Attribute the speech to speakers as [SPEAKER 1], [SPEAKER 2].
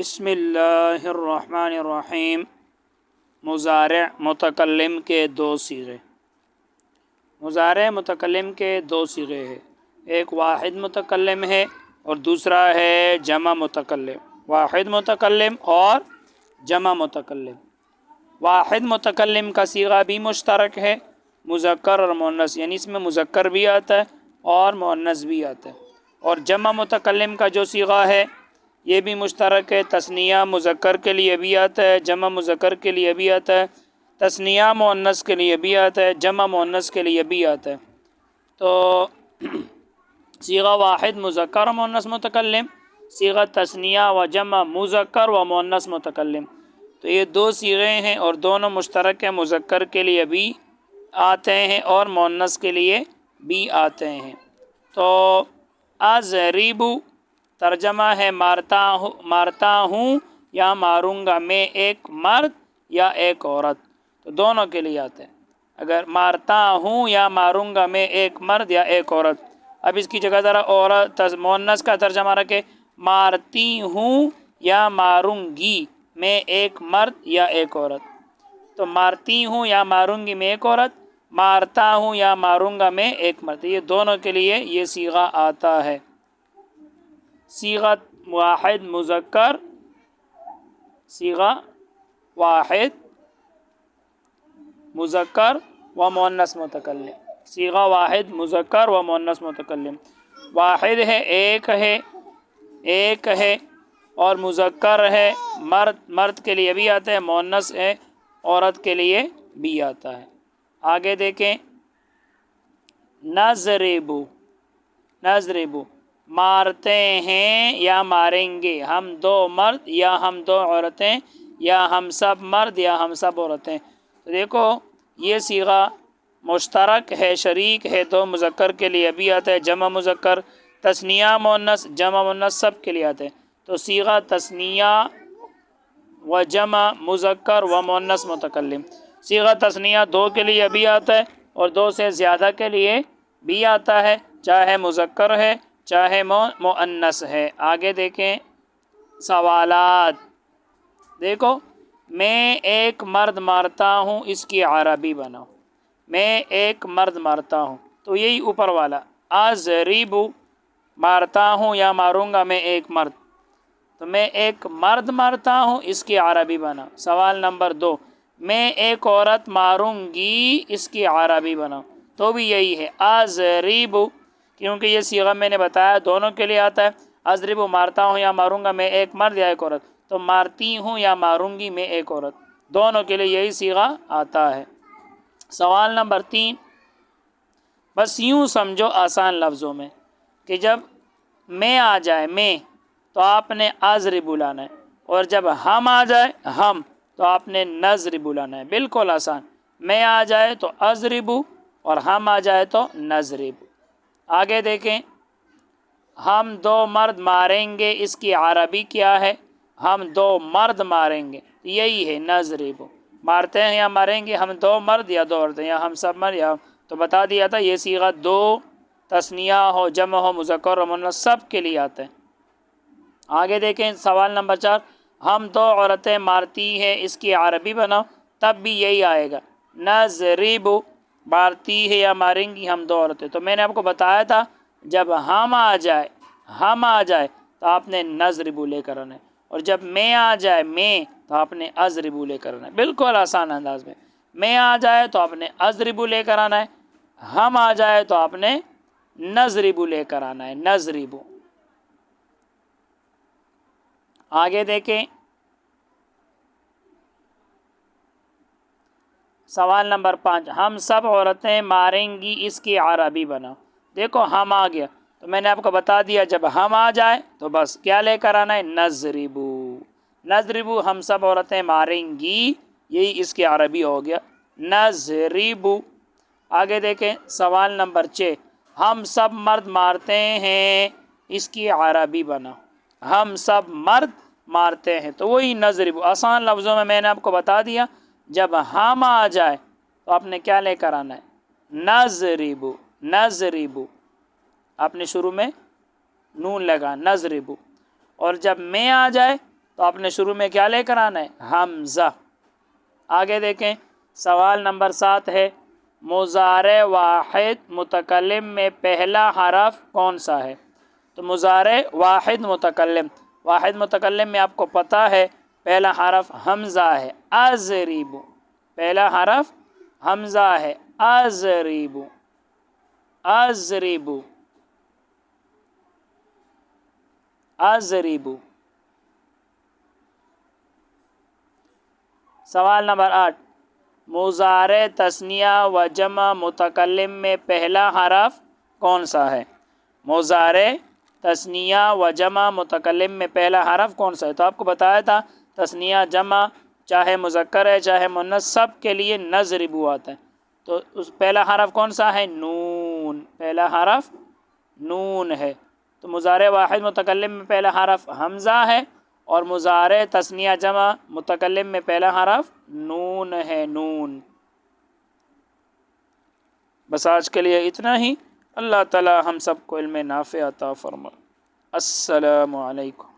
[SPEAKER 1] بسم اللہ الرحمن الرحیم۔ مضارع متکلم کے دو صیغے۔ مضارع متکلم کے دو صیغے ہیں، ایک واحد متکلم ہے اور دوسرا ہے جمع متکلم۔ واحد متکلم اور جمع متکلم۔ واحد متکلم کا صیغہ بھی مشترک ہے، مذکر اور مؤنث، یعنی اس میں مذکر بھی آتا ہے اور مؤنث بھی آتا ہے۔ اور جمع متکلم کا جو صیغہ ہے یہ بھی مشترک ہے، تثنیہ مذکر کے لیے بھی آتا ہے، جمع مذکر کے لیے بھی آتا ہے، تثنیہ مؤنث کے لیے بھی آتا ہے، جمع مؤنث کے لیے بھی آتا ہے۔ تو صیغہ واحد مذکر و مؤنث متکلم، صیغہ تثنیہ و جمع مذکر و مؤنث متکلم، تو یہ دو صیغے ہیں اور دونوں مشترک ہیں، مذکر کے لیے بھی آتے ہیں اور مؤنث کے لیے بھی آتے ہیں۔ تو اضرب ترجمہ ہے مارتا ہوں یا ماروں گا، میں ایک مرد یا ایک عورت، تو دونوں کے لیے آتے ہیں۔ اگر مارتا ہوں یا ماروں گا میں ایک مرد یا ایک عورت، اب اس کی جگہ ذرا عورت مؤنث کا ترجمہ رکھے، مارتی ہوں یا ماروں گی میں ایک مرد یا ایک عورت، تو مارتی ہوں یا ماروں گی میں ایک عورت، مارتا ہوں یا ماروں گا میں ایک مرد، یہ دونوں کے لیے یہ صیغہ آتا ہے۔ صیغہ واحد مذکر، صیغہ واحد مذکر و مؤنث متکلم، صیغہ واحد مذکر و مؤنث متکلم۔ واحد ہے، ایک ہے اور مذکر ہے، مرد کے لیے بھی آتا ہے، مؤنث ہے عورت کے لیے بھی آتا ہے۔ آگے دیکھیں، نضرب مارتے ہیں یا ماریں گے، ہم دو مرد یا ہم دو عورتیں، یا ہم سب مرد یا ہم سب عورتیں، تو دیکھو یہ صیغہ مشترک ہے، شریک ہے، دو مذکر کے لیے بھی آتا ہے، جمع مذکر، تثنیہ مؤنث، جمع مؤنث سب کے لیے آتے ہیں۔ تو صیغہ تثنیہ و جمع مذکر و مؤنث متکلم، صیغہ تثنیہ دو کے لیے بھی آتا ہے اور دو سے زیادہ کے لیے بھی آتا ہے، چاہے مذکر ہے چاہے مؤنث ہے۔ آگے دیکھیں سوالات، دیکھو میں ایک مرد مارتا ہوں، اس کی عربی بناؤ، میں ایک مرد مارتا ہوں، تو یہی اوپر والا اضرب مارتا ہوں یا ماروں گا میں ایک مرد، تو میں ایک مرد مارتا ہوں، اس کی عربی بناؤ۔ سوال نمبر 2، میں ایک عورت ماروں گی، اس کی عربی بناؤ، تو بھی یہی ہے اضرب، کیونکہ یہ صیغہ میں نے بتایا دونوں کے لیے آتا ہے۔ اضرب مارتا ہوں یا ماروں گا میں ایک مرد یا ایک عورت، تو مارتی ہوں یا ماروں گی میں ایک عورت، دونوں کے لیے یہی صیغہ آتا ہے۔ سوال نمبر 3، بس یوں سمجھو آسان لفظوں میں کہ جب میں آ جائے میں، تو آپ نے اضرب بلانا ہے، اور جب ہم آ جائے ہم، تو آپ نے نضرب بلانا ہے، بالکل آسان۔ میں آ جائے تو اضرب اور ہم آ جائے تو نضرب۔ آگے دیکھیں، ہم دو مرد ماریں گے، اس کی عربی کیا ہے؟ ہم دو مرد ماریں گے، یہی ہے نضرب، مارتے ہیں یا ماریں گے، ہم دو مرد یا دو عورتیں، یا ہم سب مرد، یا تو بتا دیا تھا یہ صیغہ دو، تثنیہ ہو جمع ہو مذکر و مؤنث سب کے لیے آتے ہیں۔ آگے دیکھیں سوال نمبر 4، ہم دو عورتیں مارتی ہیں، اس کی عربی بناؤ، تب بھی یہی آئے گا نضرب، مارتی ہے یا ماریں گی ہم دو عورتیں، تو میں نے آپ کو بتایا تھا جب ہم آ جائے تو آپ نے نضرب لے کر آنا ہے، اور جب میں آ جائے میں، تو آپ نے اضرب لے کر آنا ہے، بالکل آسان انداز میں آ جائے تو آپ نے اضرب لے کر آنا ہے، ہم آ جائے تو آپ نے نضرب لے کر آنا ہے، نضرب۔ آگے دیکھیں سوال نمبر 5، ہم سب عورتیں ماریں گی، اس کی عربی بناؤ۔ دیکھو ہم آ گیا تو میں نے آپ کو بتا دیا جب ہم آ جائے تو بس کیا لے کر آنا ہے؟ نضرب، ہم سب عورتیں ماریں گی، یہی اس کی عربی ہو گیا نضرب۔ آگے دیکھیں سوال نمبر 6، ہم سب مرد مارتے ہیں، اس کی عربی بناؤ، ہم سب مرد مارتے ہیں، تو وہی نضرب، آسان لفظوں میں نے آپ کو بتا دیا جب ہم آ جائے تو آپ نے کیا لے کر آنا ہے؟ نضرب، آپ نے شروع میں نون لگا، نضرب، اور جب میں آ جائے تو تو آپ نے شروع میں کیا لے کر آنا ہے؟ حمزہ۔ آگے دیکھیں سوال نمبر 7 ہے مضارع واحد متکلم میں پہلا حرف کون سا ہے؟ تو مضارع واحد متکلم میں آپ کو پتہ ہے پہلا حرف حمزہ ہے، اضرب، پہلا حرف حمزہ ہے، اضرب، اضرب، اضرب۔ سوال نمبر 8 مضارع تثنیہ و جمع متکلم میں پہلا حرف کون سا ہے؟ مضارع تثنیہ و جمع متکلم میں پہلا حرف کون سا ہے؟ تو آپ کو بتایا تھا تثنیہ جمع چاہے مذکر ہے چاہے مؤنث سب کے لیے نضرب آتا ہے، تو اس پہلا حرف کون سا ہے؟ نون، پہلا حرف نون ہے۔ تو مضارع واحد متکلم میں پہلا حرف حمزہ ہے اور مضارع تثنیہ جمع متکلم میں پہلا حرف نون ہے، نون۔ بس آج کے لیے اتنا ہی۔ اللہ تعالی ہم سب کو علم نافع عطا فرمائے۔ السلام علیکم۔